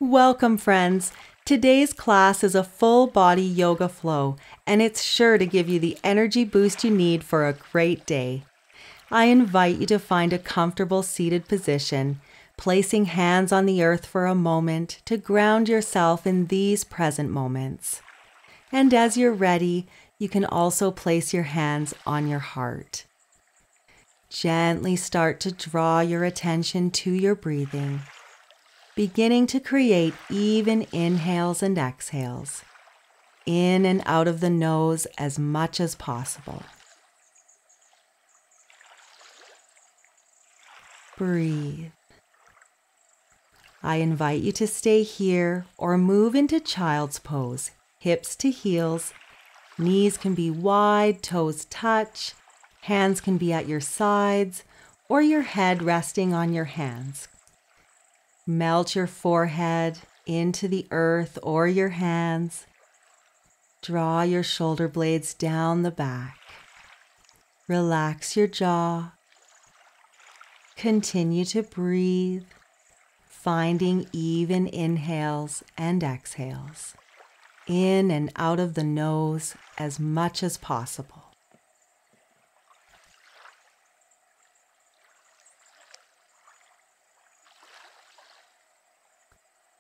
Welcome, friends. Today's class is a full body yoga flow, and it's sure to give you the energy boost you need for a great day. I invite you to find a comfortable seated position, placing hands on the earth for a moment to ground yourself in these present moments. And as you're ready, you can also place your hands on your heart. Gently start to draw your attention to your breathing, beginning to create even inhales and exhales, in and out of the nose as much as possible. Breathe. I invite you to stay here or move into child's pose, hips to heels. Knees can be wide, toes touch, hands can be at your sides, or your head resting on your hands. Melt your forehead into the earth or your hands. Draw your shoulder blades down the back. Relax your jaw. Continue to breathe, finding even inhales and exhales, in and out of the nose as much as possible.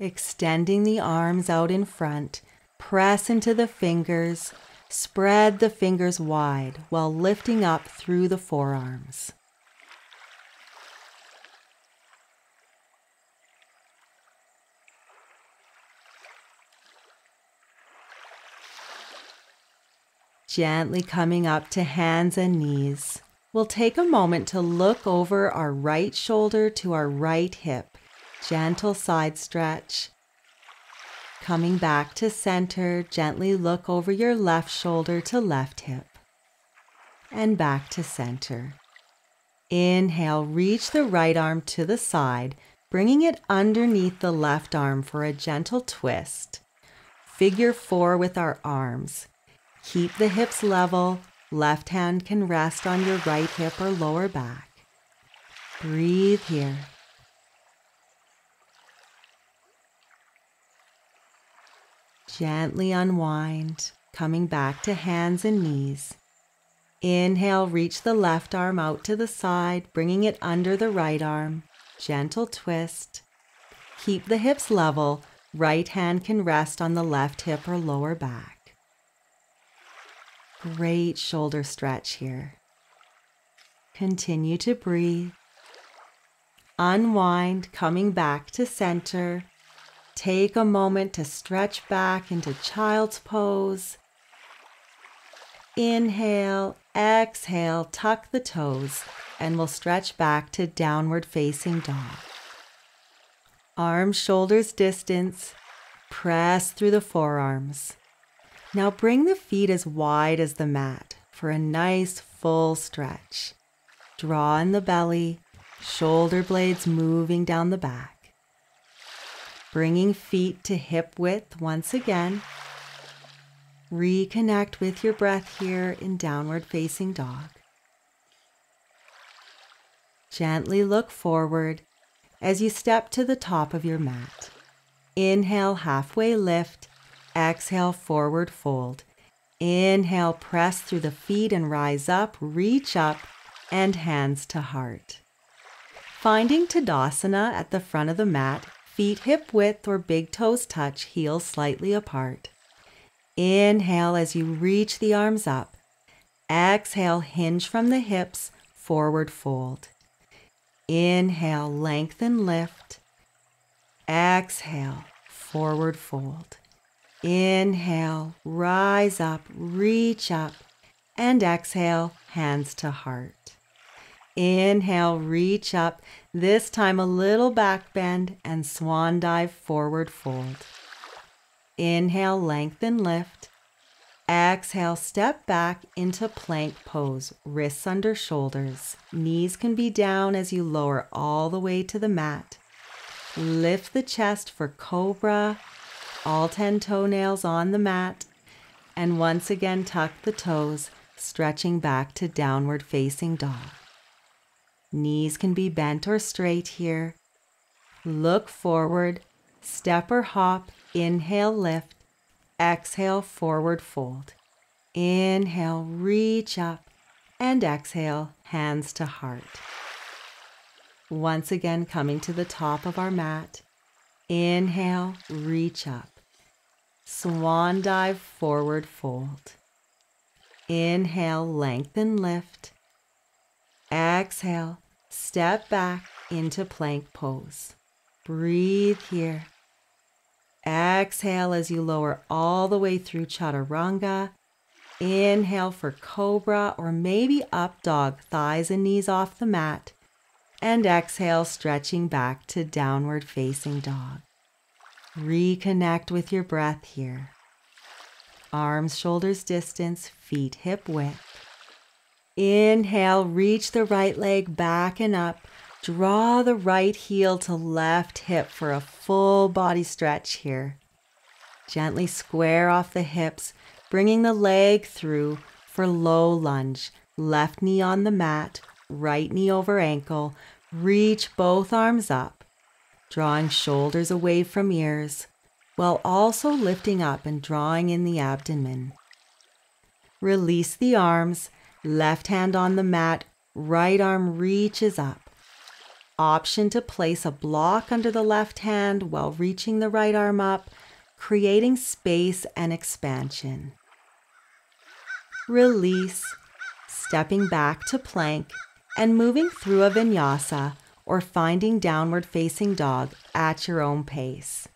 Extending the arms out in front, press into the fingers, spread the fingers wide while lifting up through the forearms. Gently coming up to hands and knees, we'll take a moment to look over our right shoulder to our right hip. Gentle side stretch. Coming back to center, gently look over your left shoulder to left hip. And back to center. Inhale, reach the right arm to the side, bringing it underneath the left arm for a gentle twist. Figure 4 with our arms. Keep the hips level. Left hand can rest on your right hip or lower back. Breathe here. Gently unwind, coming back to hands and knees. Inhale, reach the left arm out to the side, bringing it under the right arm. Gentle twist. Keep the hips level. Right hand can rest on the left hip or lower back. Great shoulder stretch here. Continue to breathe. Unwind, coming back to center. Take a moment to stretch back into child's pose. Inhale, exhale, tuck the toes, and we'll stretch back to downward facing dog. Arms, shoulders distance. Press through the forearms. Now bring the feet as wide as the mat for a nice full stretch. Draw in the belly, shoulder blades moving down the back. Bringing feet to hip width once again. Reconnect with your breath here in downward facing dog. Gently look forward as you step to the top of your mat. Inhale, halfway lift. Exhale, forward fold. Inhale, press through the feet and rise up, reach up, and hands to heart. Finding Tadasana at the front of the mat, feet hip width or big toes touch, heels slightly apart. Inhale as you reach the arms up. Exhale, hinge from the hips, forward fold. Inhale, lengthen, lift. Exhale, forward fold. Inhale, rise up, reach up, and exhale, hands to heart. Inhale, reach up, this time a little back bend and swan dive, forward fold. Inhale, lengthen, lift. Exhale, step back into plank pose, wrists under shoulders. Knees can be down as you lower all the way to the mat. Lift the chest for cobra, all 10 toenails on the mat, and once again tuck the toes, stretching back to downward facing dog. Knees can be bent or straight here. Look forward, step or hop, inhale, lift, exhale, forward fold. Inhale, reach up, and exhale, hands to heart. Once again, coming to the top of our mat. Inhale, reach up. Swan dive, forward fold. Inhale, lengthen, lift. Exhale, step back into plank pose. Breathe here. Exhale as you lower all the way through chaturanga. Inhale for cobra or maybe up dog, thighs and knees off the mat. And exhale, stretching back to downward facing dog. Reconnect with your breath here. Arms, shoulders distance, feet hip width. Inhale, reach the right leg back and up. Draw the right heel to left hip for a full body stretch here. Gently square off the hips, bringing the leg through for low lunge. Left knee on the mat, right knee over ankle. Reach both arms up, drawing shoulders away from ears, while also lifting up and drawing in the abdomen. Release the arms, left hand on the mat, right arm reaches up. Option to place a block under the left hand while reaching the right arm up, creating space and expansion. Release, stepping back to plank and moving through a vinyasa or finding downward facing dog at your own pace.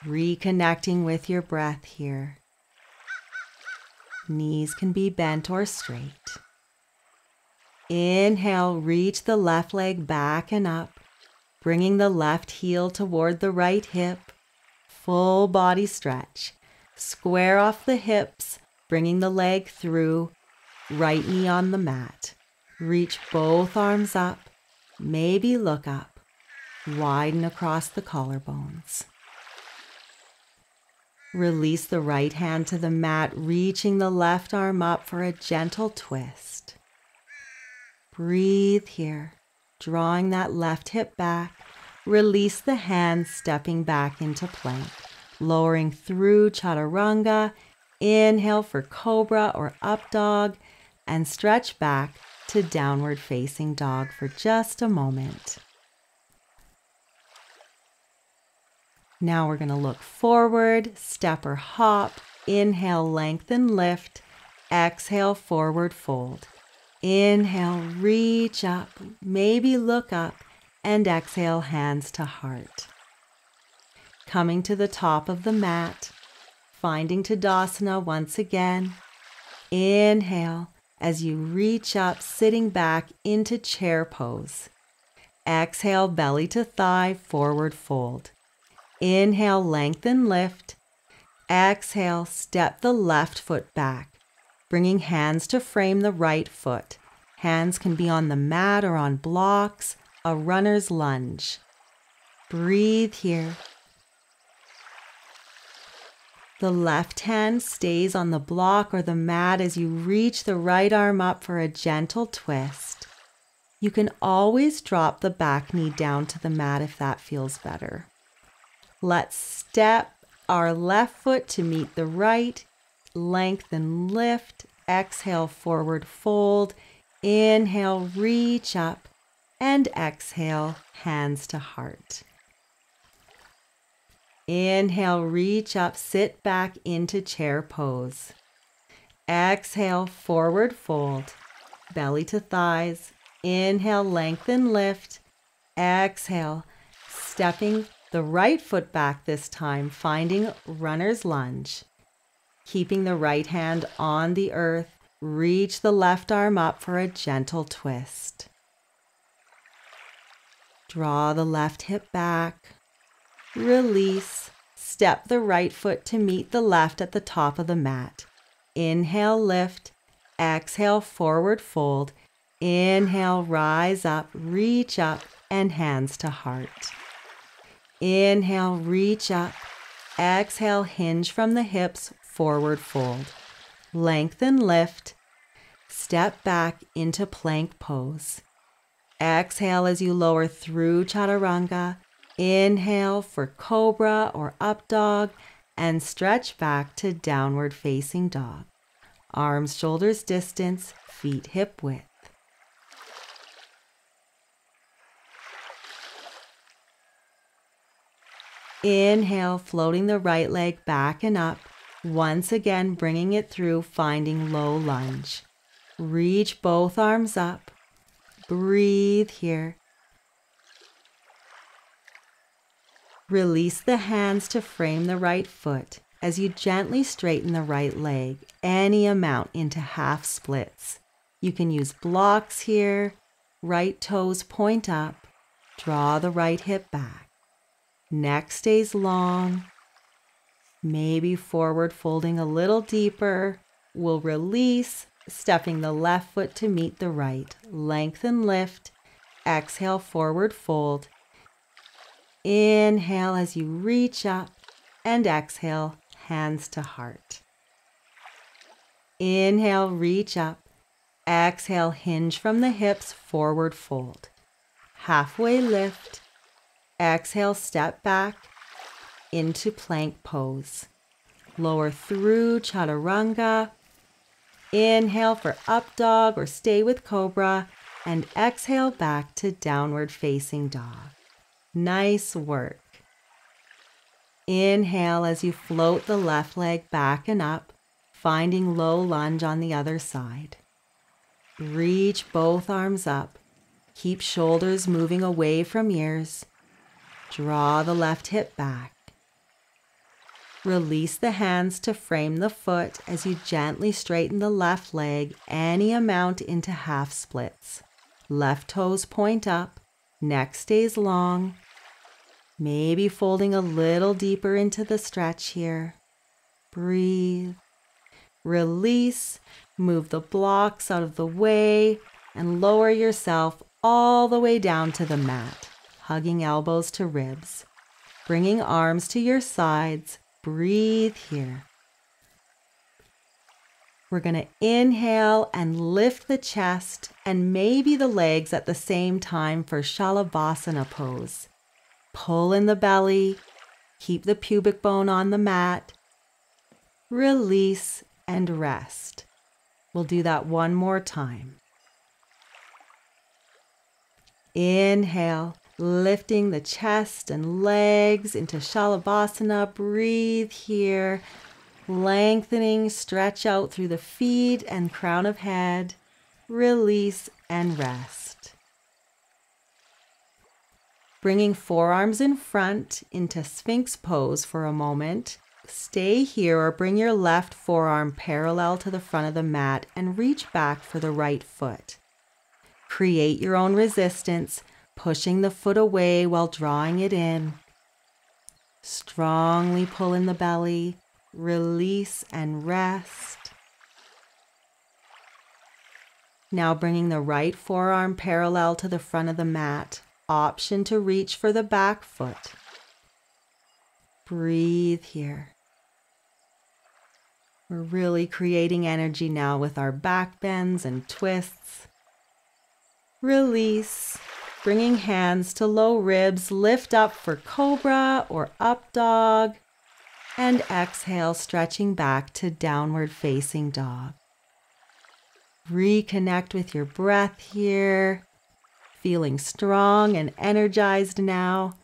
Reconnecting with your breath here. Knees can be bent or straight. Inhale, reach the left leg back and up, bringing the left heel toward the right hip. Full body stretch. Square off the hips, bringing the leg through, right knee on the mat. Reach both arms up, maybe look up. Widen across the collarbones. Release the right hand to the mat, reaching the left arm up for a gentle twist. Breathe here, drawing that left hip back. Release the hands, stepping back into plank. Lowering through chaturanga. Inhale for cobra or up dog. And stretch back to downward facing dog for just a moment. Now we're going to look forward, step or hop. Inhale, lengthen, lift. Exhale, forward fold. Inhale, reach up, maybe look up, and exhale, hands to heart. Coming to the top of the mat, finding Tadasana once again. Inhale as you reach up, sitting back into chair pose. Exhale, belly to thigh, forward fold. Inhale, lengthen, lift. Exhale, step the left foot back, bringing hands to frame the right foot. Hands can be on the mat or on blocks, a runner's lunge. Breathe here. The left hand stays on the block or the mat as you reach the right arm up for a gentle twist. You can always drop the back knee down to the mat if that feels better. Let's step our left foot to meet the right. Lengthen, lift. Exhale, forward fold. Inhale, reach up. And exhale, hands to heart. Inhale, reach up, sit back into chair pose. Exhale, forward fold, belly to thighs. Inhale, lengthen, lift. Exhale, stepping the right foot back this time, finding runner's lunge. Keeping the right hand on the earth, reach the left arm up for a gentle twist. Draw the left hip back. Release. Step the right foot to meet the left at the top of the mat. Inhale, lift. Exhale, forward fold. Inhale, rise up, reach up, and hands to heart. Inhale, reach up. Exhale, hinge from the hips, forward fold. Lengthen, lift. Step back into plank pose. Exhale as you lower through chaturanga. Inhale for cobra or up dog and stretch back to downward facing dog. Arms, shoulders distance, feet hip width. Inhale, floating the right leg back and up. Once again, bringing it through, finding low lunge. Reach both arms up. Breathe here. Release the hands to frame the right foot as you gently straighten the right leg, any amount into half splits. You can use blocks here. Right toes point up. Draw the right hip back. Neck stays long. Maybe forward folding a little deeper. We'll release, stepping the left foot to meet the right. Lengthen, lift. Exhale, forward fold. Inhale as you reach up and exhale, hands to heart. Inhale, reach up. Exhale, hinge from the hips, forward fold. Halfway lift. Exhale, step back into plank pose. Lower through chaturanga. Inhale for up dog or stay with cobra, and exhale back to downward facing dog. Nice work. Inhale as you float the left leg back and up, finding low lunge on the other side. Reach both arms up. Keep shoulders moving away from ears. Draw the left hip back. Release the hands to frame the foot as you gently straighten the left leg any amount into half splits. Left toes point up, neck stays long. Maybe folding a little deeper into the stretch here. Breathe. Release. Move the blocks out of the way and lower yourself all the way down to the mat, hugging elbows to ribs. Bringing arms to your sides. Breathe here. We're going to inhale and lift the chest and maybe the legs at the same time for Shalabhasana pose. Pull in the belly, keep the pubic bone on the mat, release and rest. We'll do that one more time. Inhale, lifting the chest and legs into Shalabhasana. Breathe here, lengthening, stretch out through the feet and crown of head. Release and rest. Bringing forearms in front into Sphinx pose for a moment. Stay here or bring your left forearm parallel to the front of the mat and reach back for the right foot. Create your own resistance, pushing the foot away while drawing it in. Strongly pull in the belly, release and rest. Now bringing the right forearm parallel to the front of the mat. Option to reach for the back foot. Breathe here. We're really creating energy now with our back bends and twists. Release, bringing hands to low ribs, lift up for cobra or up dog, and exhale, stretching back to downward facing dog. Reconnect with your breath here. Feeling strong and energized now.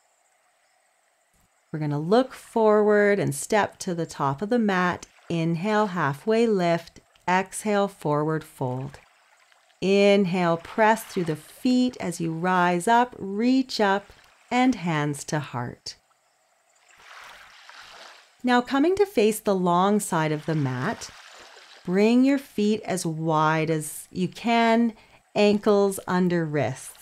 We're going to look forward and step to the top of the mat. Inhale, halfway lift. Exhale, forward fold. Inhale, press through the feet as you rise up, reach up, and hands to heart. Now coming to face the long side of the mat, bring your feet as wide as you can, ankles under wrists.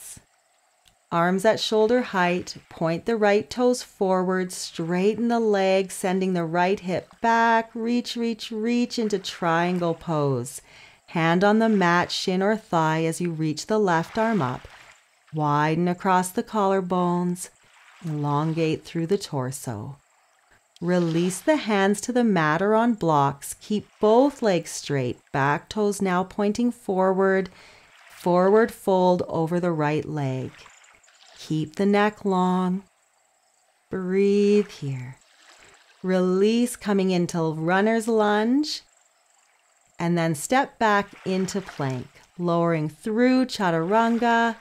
Arms at shoulder height, point the right toes forward, straighten the legs, sending the right hip back, reach, reach, reach into triangle pose. Hand on the mat, shin or thigh as you reach the left arm up. Widen across the collarbones, elongate through the torso. Release the hands to the mat or on blocks. Keep both legs straight, back toes now pointing forward. Forward fold over the right leg. Keep the neck long. Breathe here. Release, coming into runner's lunge. And then step back into plank, lowering through chaturanga.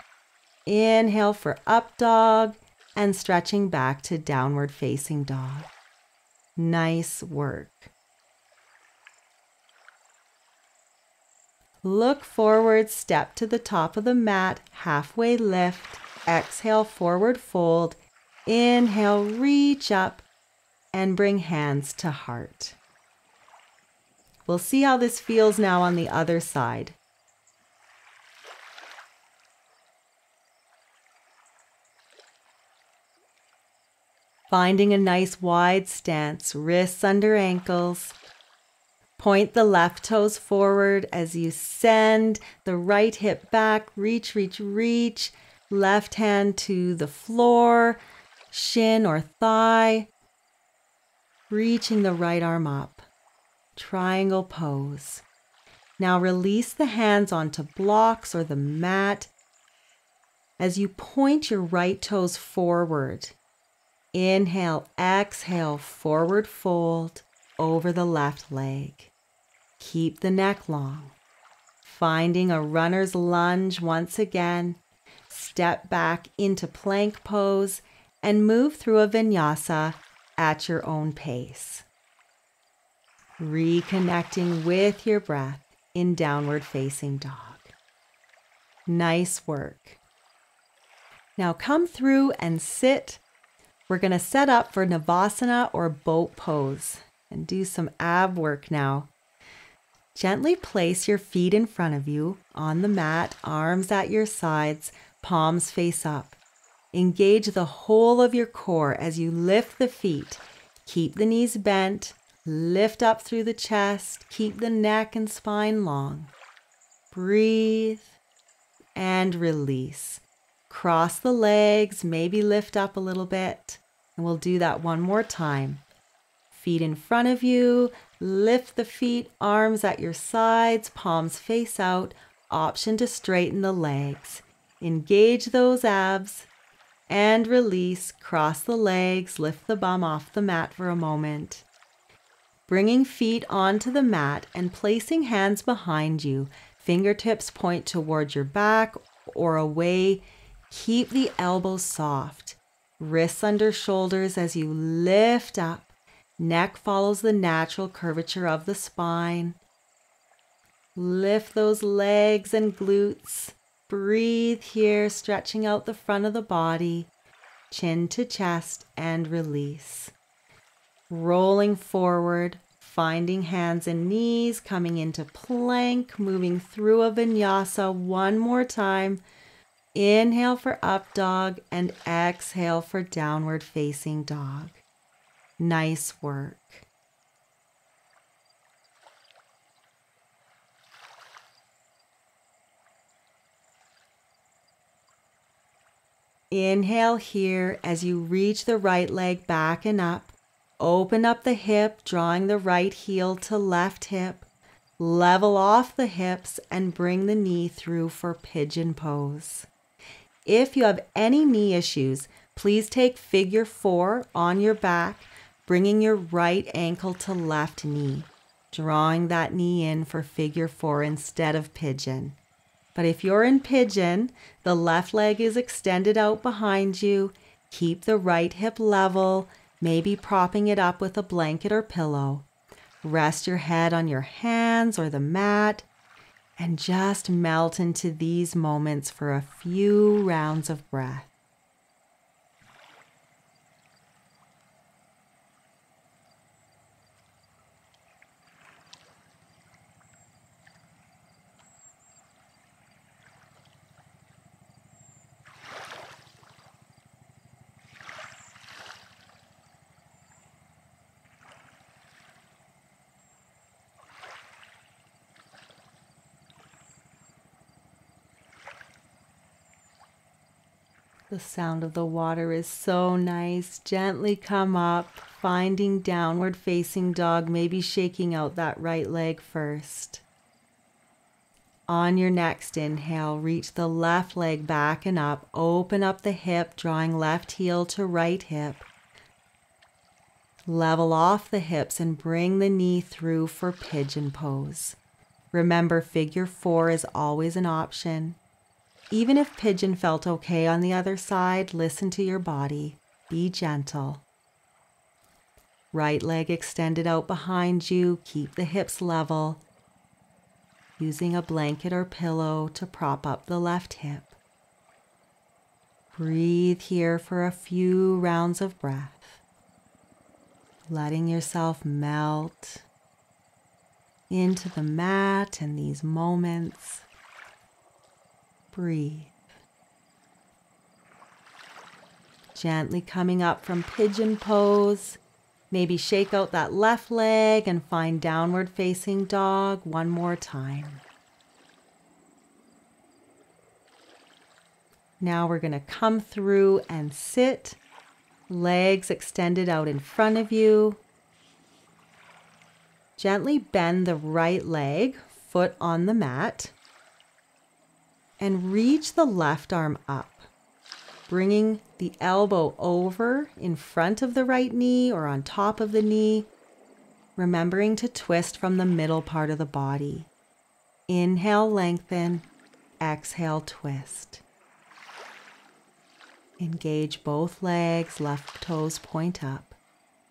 Inhale for up dog and stretching back to downward facing dog. Nice work. Look forward, step to the top of the mat, halfway lift. Exhale, forward fold. Inhale, reach up and bring hands to heart. We'll see how this feels now on the other side. Finding a nice wide stance, wrists under ankles. Point the left toes forward as you send the right hip back. Reach, reach, reach. Left hand to the floor, shin or thigh. Reaching the right arm up. Triangle pose. Now release the hands onto blocks or the mat as you point your right toes forward. Inhale, exhale, forward fold over the left leg. Keep the neck long. Finding a runner's lunge once again. Step back into plank pose and move through a vinyasa at your own pace. Reconnecting with your breath in downward facing dog. Nice work. Now come through and sit. We're going to set up for Navasana or boat pose and do some ab work now. Gently place your feet in front of you on the mat, arms at your sides, palms face up. Engage the whole of your core as you lift the feet. Keep the knees bent, lift up through the chest, keep the neck and spine long. Breathe and release. Cross the legs, maybe lift up a little bit, and we'll do that one more time. Feet in front of you, lift the feet, arms at your sides, palms face out, option to straighten the legs. Engage those abs and release, cross the legs, lift the bum off the mat for a moment. Bringing feet onto the mat and placing hands behind you, fingertips point towards your back or away. Keep the elbows soft, wrists under shoulders as you lift up. Neck follows the natural curvature of the spine. Lift those legs and glutes. Breathe here, stretching out the front of the body, chin to chest, and release. Rolling forward, finding hands and knees, coming into plank, moving through a vinyasa one more time. Inhale for up dog and exhale for downward facing dog. Nice work. Inhale here as you reach the right leg back and up. Open up the hip, drawing the right heel to left hip. Level off the hips and bring the knee through for pigeon pose. If you have any knee issues, please take figure 4 on your back, bringing your right ankle to left knee, drawing that knee in for figure 4 instead of pigeon. But if you're in pigeon, the left leg is extended out behind you. Keep the right hip level, maybe propping it up with a blanket or pillow. Rest your head on your hands or the mat, and just melt into these moments for a few rounds of breath. The sound of the water is so nice. Gently come up, finding downward facing dog, maybe shaking out that right leg first. On your next inhale, reach the left leg back and up. Open up the hip, drawing left heel to right hip. Level off the hips and bring the knee through for pigeon pose. Remember, figure 4 is always an option. Even if pigeon felt okay on the other side, listen to your body. Be gentle. Right leg extended out behind you. Keep the hips level. Using a blanket or pillow to prop up the left hip. Breathe here for a few rounds of breath. Letting yourself melt into the mat and these moments. Breathe. Gently coming up from pigeon pose. Maybe shake out that left leg and find downward facing dog one more time. Now we're going to come through and sit. Legs extended out in front of you. Gently bend the right leg, foot on the mat, and reach the left arm up, bringing the elbow over in front of the right knee or on top of the knee, remembering to twist from the middle part of the body. Inhale, lengthen. Exhale, twist. Engage both legs, left toes point up.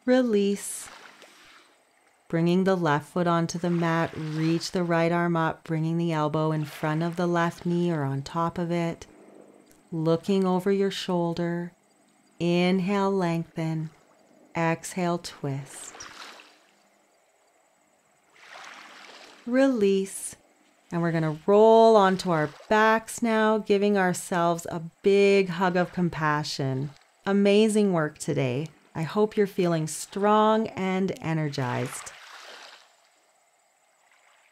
Release. Bringing the left foot onto the mat, reach the right arm up, bringing the elbow in front of the left knee or on top of it. Looking over your shoulder. Inhale, lengthen. Exhale, twist. Release. And we're going to roll onto our backs now, giving ourselves a big hug of compassion. Amazing work today. I hope you're feeling strong and energized.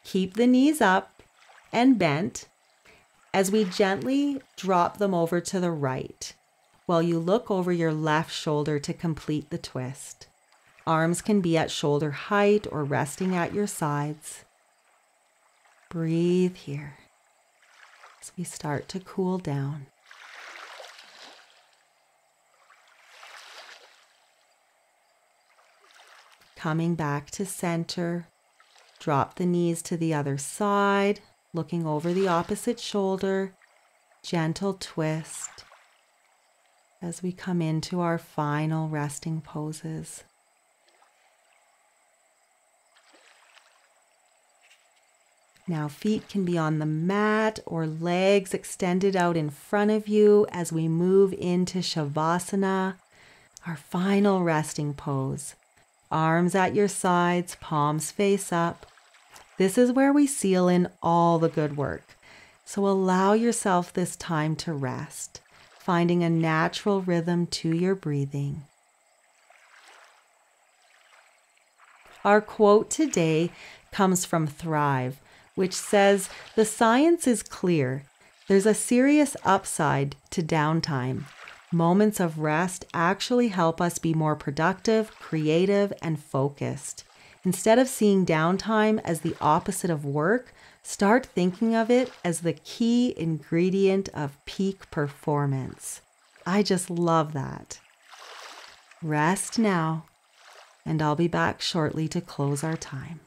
Keep the knees up and bent as we gently drop them over to the right while you look over your left shoulder to complete the twist. Arms can be at shoulder height or resting at your sides. Breathe here as we start to cool down. Coming back to center, drop the knees to the other side, looking over the opposite shoulder, gentle twist as we come into our final resting poses. Now feet can be on the mat or legs extended out in front of you as we move into Shavasana, our final resting pose. Arms at your sides, palms face up. This is where we seal in all the good work. So allow yourself this time to rest, finding a natural rhythm to your breathing. Our quote today comes from Thrive, which says, "The science is clear. There's a serious upside to downtime. Moments of rest actually help us be more productive, creative, and focused. Instead of seeing downtime as the opposite of work, start thinking of it as the key ingredient of peak performance." I just love that. Rest now, and I'll be back shortly to close our time.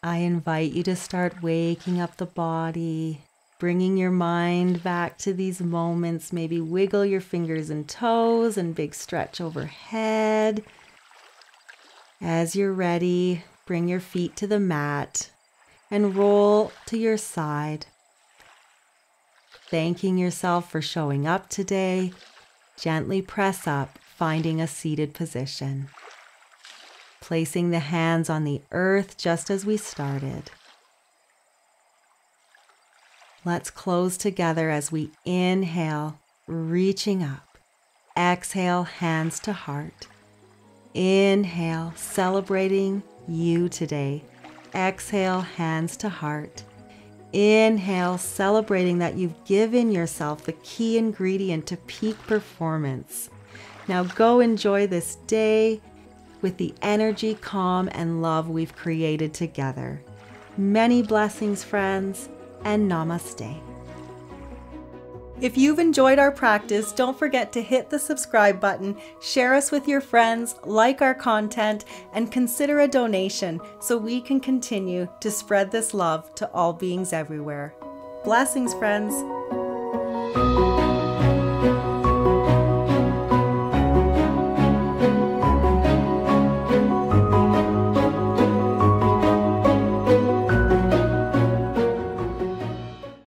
I invite you to start waking up the body, bringing your mind back to these moments. Maybe wiggle your fingers and toes and big stretch overhead. As you're ready, bring your feet to the mat and roll to your side. Thanking yourself for showing up today, gently press up, finding a seated position. Placing the hands on the earth just as we started. Let's close together as we inhale, reaching up. Exhale, hands to heart. Inhale, celebrating you today. Exhale, hands to heart. Inhale, celebrating that you've given yourself the key ingredient to peak performance. Now go enjoy this day with the energy, calm, and love we've created together. Many blessings, friends, and namaste. If you've enjoyed our practice, don't forget to hit the subscribe button, share us with your friends, like our content, and consider a donation so we can continue to spread this love to all beings everywhere. Blessings, friends.